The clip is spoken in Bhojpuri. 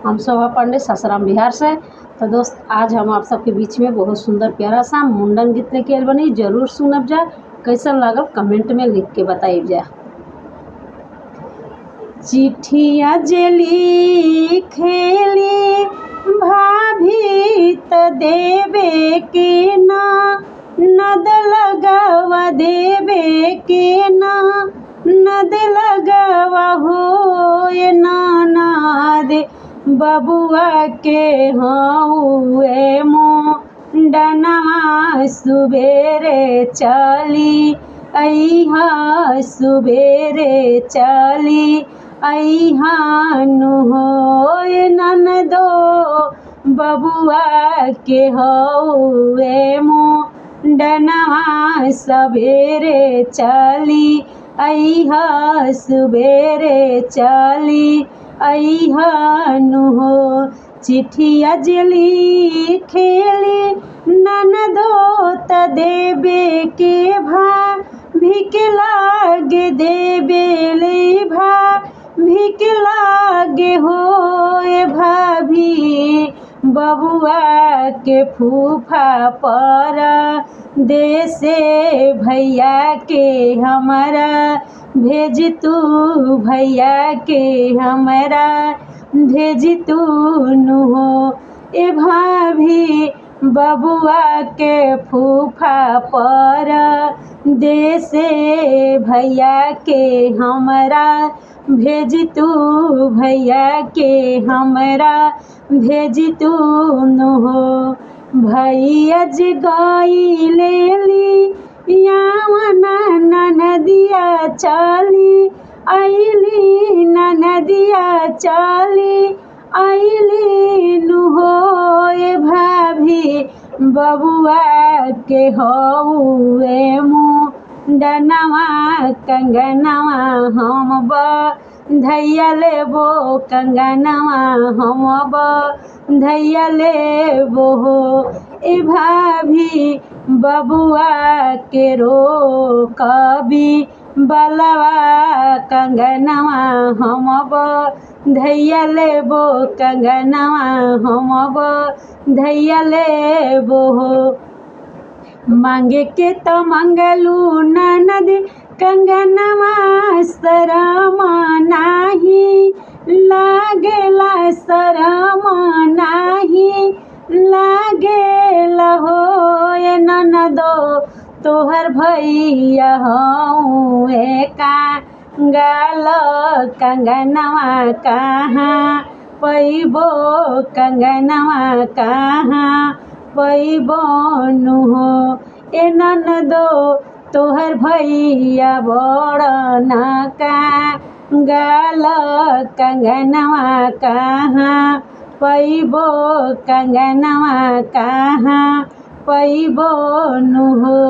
हम शोभा पांडे सासाराम बिहार से। तो दोस्त आज हम आप सबके बीच में बहुत सुंदर प्यारा सा मुंडन गीत लेके आयल बनी। जरूर सुनब जा, कैसा लागल कमेंट में लिख के बताइब जा। चिट्ठिया जे लिखेली भाभी त देवे के ना, नद लगावा देवे के ना, नद लगावा हो ये नानाद बबुआ के हउए मुंडनवा सुबेरे चली अइहा, सुबेरे चली अइहानु हो ये ननदो बबुआ के हउए मुंडनवा सबेरे चली अइहा, सुबेरे चली अइहानु हो। चिट्ठिया जे लिखेली ननदो त देवे के भाभी के लागे देवेले भाभी के लागे हो ए भाभी बबुआ के फूफा पर देसे भैया के हमारा भेज तू, भैया के हमारा भेज तू नु हो ए भाभी बबुआ के फूफा पर देसे भैया के हमारा भेज तू, भैया के हमारा भेज तू नु हो। भैया जे गइलेली यावना ननदिया चली अइली, ननदिया चली अइली नु हो ए भाभी बबुआ के हउए मुंडनवा कंगनवा हम बधैया लेबो, कंगनवा हम बधैया लेबो हो ए भाभी बबुआ के रोकबी बलवा कंगनवा हम बधैया लेबो, कंगनवा हम बधैया लेबो हो। मांगे के तो मंगलू ननद कंगनवा शरम नाही लागेला, शरम नाही लागेला हो ये ननदो तोहर भैया हउए कांगाल, कंगनवा कहाँ पैबो, कंगनवा कहाँ पैबो नु हो ए ननदो तोहर भैया बड़ ना कांगाल, कंगनवा कहाँ पैबो, कंगनवा कहाँ पैबो नु हो।